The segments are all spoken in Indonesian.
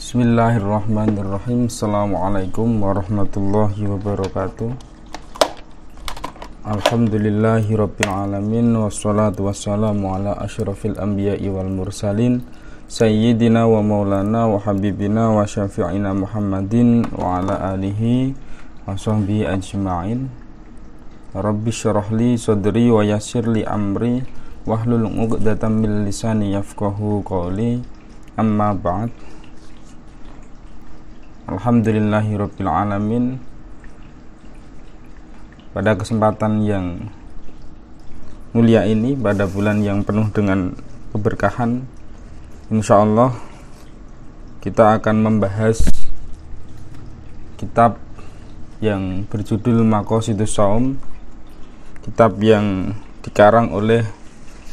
Bismillahirrahmanirrahim. Assalamualaikum warahmatullahi wabarakatuh. Alhamdulillahirabbil alamin, wassalatu wassalamu ala asyrafil anbiya'i wal mursalin sayyidina wa maulana wa habibina wa syafi'ina Muhammadin wa ala alihi wa sahbihi ajma'in. Rabbi syrah li sadri wa yassir li amri wahlul 'uqdatam min lisani yafqahu qawli. Amma ba'd. Alhamdulillahirabbil alamin. Pada kesempatan yang mulia ini, pada bulan yang penuh dengan keberkahan, insyaallah kita akan membahas kitab yang berjudul Maqasidus Shaum, kitab yang dikarang oleh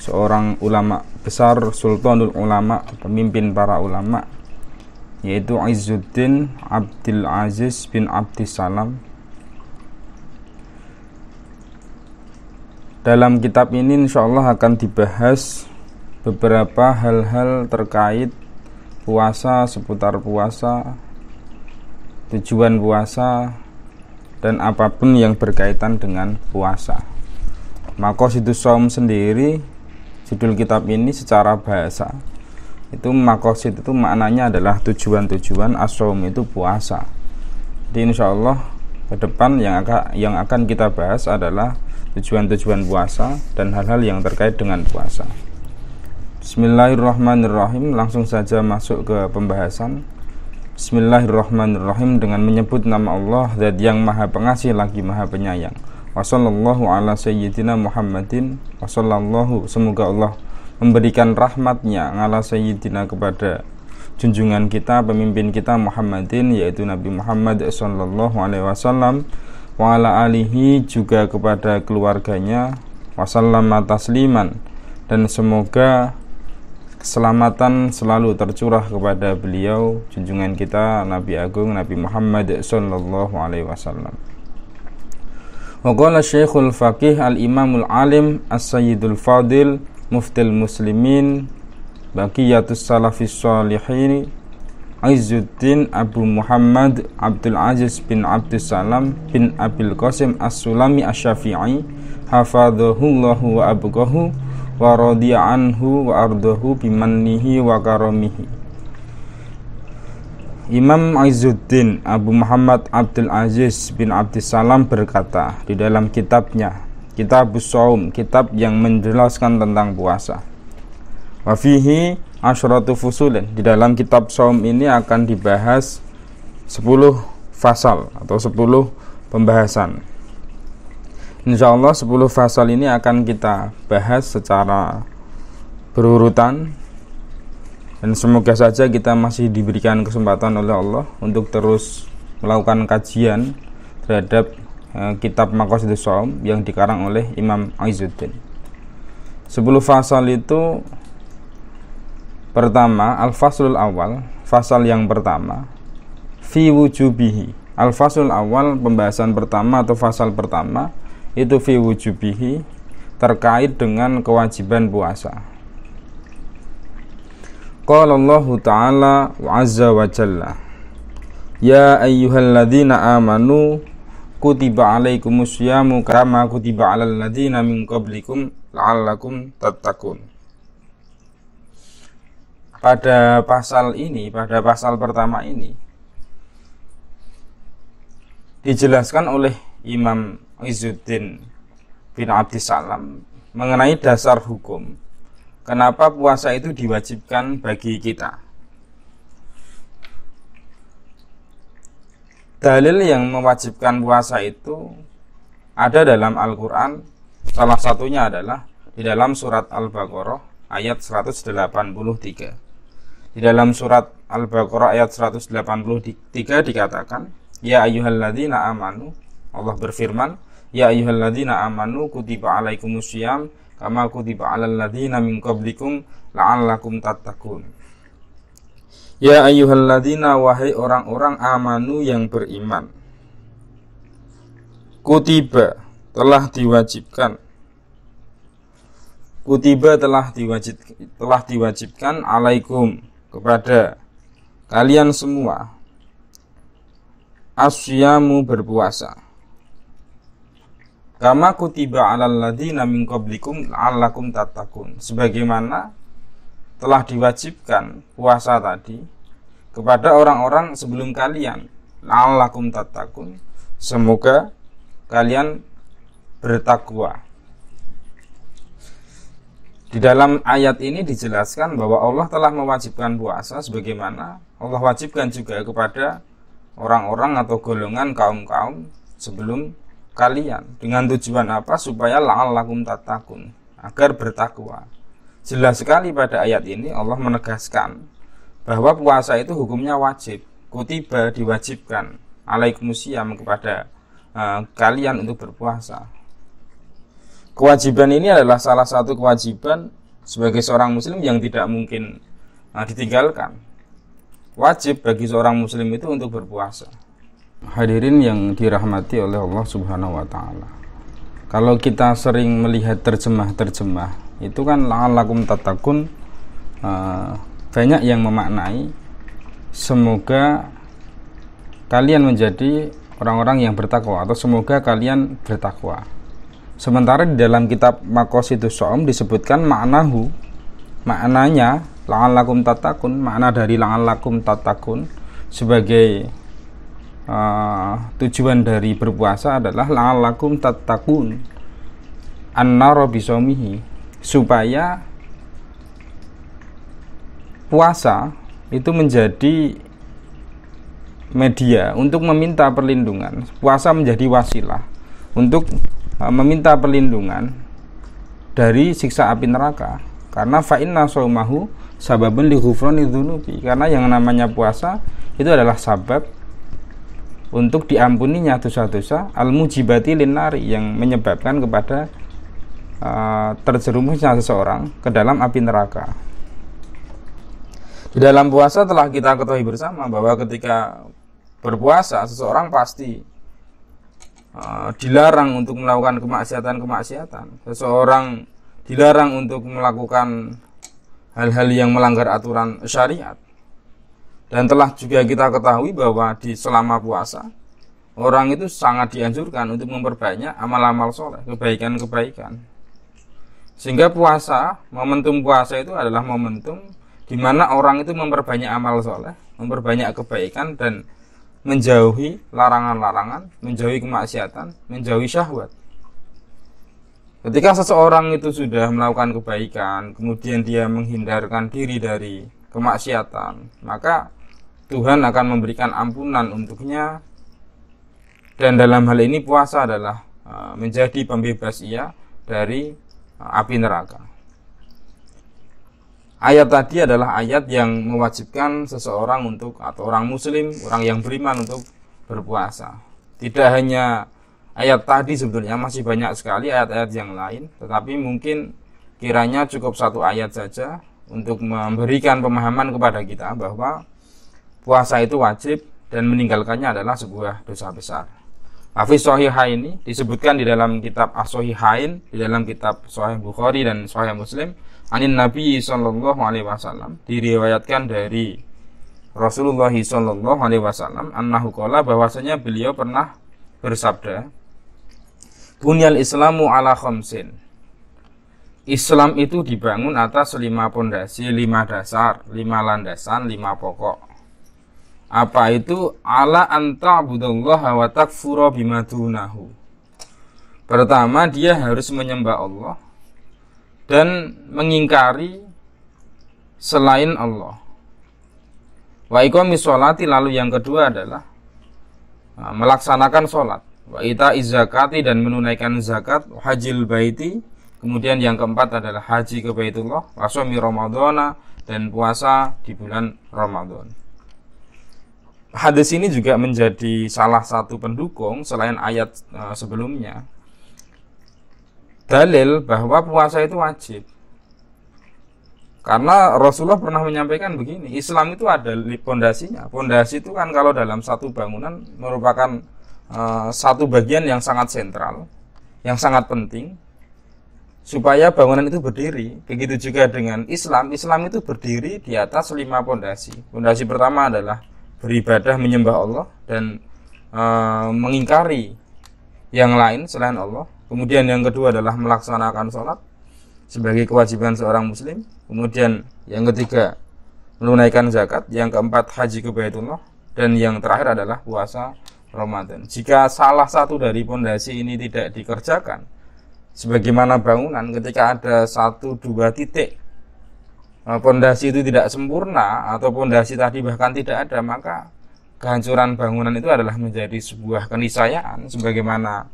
seorang ulama besar, Sultanul Ulama, pemimpin para ulama, yaitu Izzuddin Abdul Aziz bin Abdissalam. Dalam kitab ini insyaallah akan dibahas beberapa hal-hal terkait puasa, seputar puasa, tujuan puasa, dan apapun yang berkaitan dengan puasa. Maqasidus Shaum sendiri, judul kitab ini secara bahasa itu, maqasid itu maknanya adalah tujuan-tujuan, as-shaum itu puasa. Jadi insyaallah ke depan yang akan kita bahas adalah tujuan-tujuan puasa dan hal-hal yang terkait dengan puasa. Bismillahirrahmanirrahim. Langsung saja masuk ke pembahasan. Bismillahirrahmanirrahim, dengan menyebut nama Allah, Zat yang Maha Pengasih lagi Maha Penyayang. Wassallallahu ala sayyidina Muhammadin. Wassallallahu, semoga Allah memberikan rahmatnya ala sayyidina, kepada junjungan kita, pemimpin kita Muhammadin, yaitu Nabi Muhammad sallallahu alaihi wasallam, wa ala alihi, juga kepada keluarganya, wasallama tasliman, dan semoga keselamatan selalu tercurah kepada beliau, junjungan kita Nabi Agung Nabi Muhammad sallallahu alaihi wasallam. Wa qala Syekhul Faqih al-Imamul Alim As-Sayyidul Fadil Muftil Muslimin Baqiyatus Salafis Shalihin Izzuddin Abu Muhammad Abdul Aziz bin Abdissalam bin Abil Qasim As-Sulami Asy-Syafi'i, hafadhahullahu wa abqahu wa radiya anhu wa ardahu bimannihi wa karamihi. Imam Izzuddin Abu Muhammad Abdul Aziz bin Abdissalam berkata di dalam kitabnya Kitabus Shaum, kitab yang menjelaskan tentang puasa. Wa fihi asyratu fusulin, di dalam kitab Shaum ini akan dibahas 10 fasal atau 10 pembahasan. Insyaallah 10 fasal ini akan kita bahas secara berurutan, dan semoga saja kita masih diberikan kesempatan oleh Allah untuk terus melakukan kajian terhadap kitab Maqasidus Shaum yang dikarang oleh Imam Izzuddin. 10 fasal itu, pertama, al-faslul awal, fasal yang pertama, fi wujubihi. Al-faslul awal, pembahasan pertama atau fasal pertama, itu fi wujubihi, terkait dengan kewajiban puasa. Qala Allah Ta'ala wa azza wa jalla, ya ayyuhalladzina amanu kutiba alaikumusyamu kama kutiba alal ladzina min qablikum la'allakum tattaqun. Pada pasal ini, pada pasal pertama ini, dijelaskan oleh Imam Izzuddin bin Abdissalam mengenai dasar hukum kenapa puasa itu diwajibkan bagi kita. Dalil yang mewajibkan puasa itu ada dalam Al-Quran. Salah satunya adalah di dalam surat Al-Baqarah ayat 183. Di dalam surat Al-Baqarah ayat 183 dikatakan, ya ayyuhalladzina amanu, Allah berfirman, ya ayyuhalladzina amanu kutiba alaikumussyam kama kutiba alal ladzina min qablikum la'allakum tattaqun. Ya ayyuhalladzina, wahai orang-orang amanu yang beriman, kutiba, telah diwajibkan, kutiba telah diwajibkan alaikum, kepada kalian semua asyamu berpuasa, kama kutiba 'alal ladzina min qablikum la'allakum tattaqun, sebagaimana telah diwajibkan puasa tadi kepada orang-orang sebelum kalian, la'allakum tattaqun, semoga kalian bertakwa. Di dalam ayat ini dijelaskan bahwa Allah telah mewajibkan puasa sebagaimana Allah wajibkan juga kepada orang-orang atau golongan kaum-kaum sebelum kalian. Dengan tujuan apa? Supaya la'allakum tattaqun, agar bertakwa. Jelas sekali pada ayat ini Allah menegaskan bahwa puasa itu hukumnya wajib. Kutiba, diwajibkan, alaikumusiyam, kepada kalian untuk berpuasa. Kewajiban ini adalah salah satu kewajiban sebagai seorang muslim yang tidak mungkin ditinggalkan. Wajib bagi seorang muslim itu untuk berpuasa. Hadirin yang dirahmati oleh Allah Subhanahu wa taala. Kalau kita sering melihat terjemah-terjemah, itu kan la'allakum tattaqun, banyak yang memaknai semoga kalian menjadi orang-orang yang bertakwa, atau semoga kalian bertakwa. Sementara di dalam kitab Maqasidus Shaum disebutkan maknanya la'allakum tattaqun, makna dari la'allakum tattaqun sebagai tujuan dari berpuasa adalah la'allakum tattaqun an-nar bisaumihi, supaya puasa itu menjadi media untuk meminta perlindungan. Puasa menjadi wasilah untuk meminta perlindungan dari siksa api neraka, karena fa inna shaumahu sababun li ghufrani dzunubi, karena yang namanya puasa itu adalah sabab untuk diampuninya dosa-dosa al-mujibati linnari, yang menyebabkan kepada terjerumusnya seseorang ke dalam api neraka. Di dalam puasa telah kita ketahui bersama bahwa ketika berpuasa seseorang pasti dilarang untuk melakukan kemaksiatan. Seseorang dilarang untuk melakukan hal-hal yang melanggar aturan syariat. Dan telah juga kita ketahui bahwa di selama puasa orang itu sangat dianjurkan untuk memperbanyak amal-amal soleh, kebaikan-kebaikan. Sehingga momentum puasa itu adalah momentum di mana orang itu memperbanyak amal soleh, memperbanyak kebaikan, dan menjauhi larangan-larangan, menjauhi kemaksiatan, menjauhi syahwat. Ketika seseorang itu sudah melakukan kebaikan, kemudian dia menghindarkan diri dari kemaksiatan, maka Tuhan akan memberikan ampunan untuknya. Dan dalam hal ini puasa adalah menjadi pembebas ia dari api neraka. Ayat tadi adalah ayat yang mewajibkan seseorang untuk, atau orang muslim, orang yang beriman untuk berpuasa. Tidak hanya ayat tadi, sebetulnya masih banyak sekali ayat-ayat yang lain, tetapi mungkin kiranya cukup satu ayat saja untuk memberikan pemahaman kepada kita bahwa puasa itu wajib dan meninggalkannya adalah sebuah dosa besar. Hafiz Shahihaini disebutkan di dalam kitab As-Shahihain, di dalam kitab Sahih Bukhari dan Sahih Muslim, anin Nabi sallallahu alaihi wasallam, diriwayatkan dari Rasulullah sallallahu alaihi wasallam, annahu qala, bahwasanya beliau pernah bersabda, bunyal islamu ala khamsin, Islam itu dibangun atas 5 pondasi, 5 dasar, 5 landasan, 5 pokok. Apa itu? Ala anta budallaha wa takfura bima dunahu. Pertama, dia harus menyembah Allah dan mengingkari selain Allah. Wa iqamis sholati, lalu yang kedua adalah melaksanakan sholat. Wa ita'iz zakati, dan menunaikan zakat. Hajil baiti, kemudian yang keempat adalah haji ke Baitullah. Wa shaumi ramadhana, dan puasa di bulan Ramadan. Hadis ini juga menjadi salah satu pendukung selain ayat sebelumnya, dalil bahwa puasa itu wajib. Karena Rasulullah pernah menyampaikan begini, Islam itu ada pondasinya. Pondasi itu kan kalau dalam satu bangunan merupakan satu bagian yang sangat sentral, yang sangat penting. supaya bangunan itu berdiri. Begitu juga dengan Islam. Islam itu berdiri di atas 5 pondasi. Pondasi pertama adalah beribadah menyembah Allah dan mengingkari yang lain selain Allah. Kemudian yang kedua adalah melaksanakan sholat sebagai kewajiban seorang muslim. Kemudian yang ketiga menunaikan zakat. Yang keempat haji ke Baitullah. Dan yang terakhir adalah puasa Ramadan. Jika salah satu dari pondasi ini tidak dikerjakan, sebagaimana bangunan, ketika ada 1-2 titik pondasi itu tidak sempurna atau pondasi tadi bahkan tidak ada, maka kehancuran bangunan itu adalah menjadi sebuah keniscayaan. Sebagaimana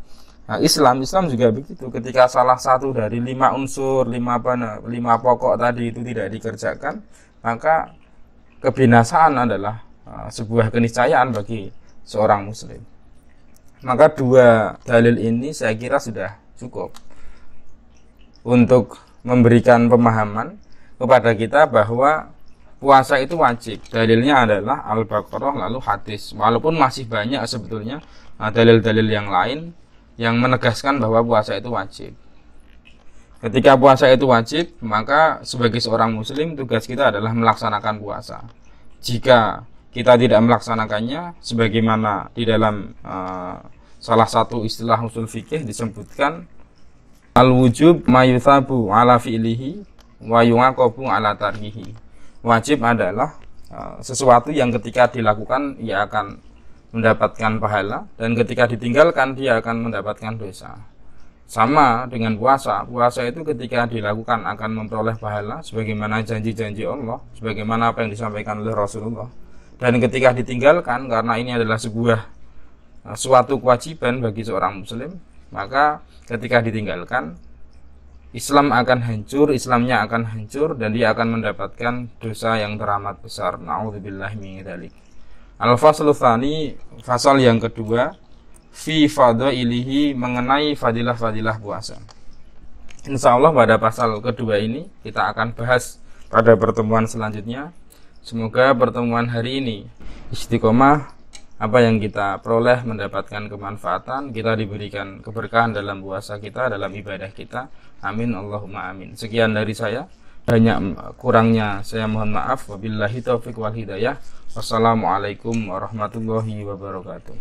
Islam juga begitu. Ketika salah satu dari 5 unsur, 5 pokok tadi itu tidak dikerjakan, maka kebinasaan adalah sebuah keniscayaan bagi seorang muslim. Maka 2 dalil ini saya kira sudah cukup untuk memberikan pemahaman kepada kita bahwa puasa itu wajib. Dalilnya adalah Al-Baqarah lalu hadis. Walaupun masih banyak sebetulnya dalil-dalil yang lain yang menegaskan bahwa puasa itu wajib. Ketika puasa itu wajib, maka sebagai seorang muslim tugas kita adalah melaksanakan puasa. Jika kita tidak melaksanakannya, sebagaimana di dalam salah satu istilah usul fikih disebutkan, al-wujub mayuthabu ala fi'lihi wa yu'aqabu ala tarkihi. Wajib adalah sesuatu yang ketika dilakukan ia akan mendapatkan pahala, dan ketika ditinggalkan dia akan mendapatkan dosa. Sama dengan puasa. Puasa itu ketika dilakukan akan memperoleh pahala sebagaimana janji-janji Allah, sebagaimana apa yang disampaikan oleh Rasulullah. Dan ketika ditinggalkan, karena ini adalah sebuah suatu kewajiban bagi seorang muslim, maka ketika ditinggalkan Islam akan hancur, Islamnya akan hancur, dan dia akan mendapatkan dosa yang teramat besar. Na'udzubillahi min dzalik. Al-faslu tsani, fasal yang kedua, fi fadailihi, mengenai fadilah-fadilah puasa. Insyaallah pada pasal kedua ini kita akan bahas pada pertemuan selanjutnya. Semoga pertemuan hari ini istiqomah, apa yang kita peroleh mendapatkan kemanfaatan, kita diberikan keberkahan dalam puasa kita, dalam ibadah kita. Amin Allahumma amin. Sekian dari saya. Banyak kurangnya saya mohon maaf. Wabillahi taufiq wal hidayah. Wassalamualaikum warahmatullahi wabarakatuh.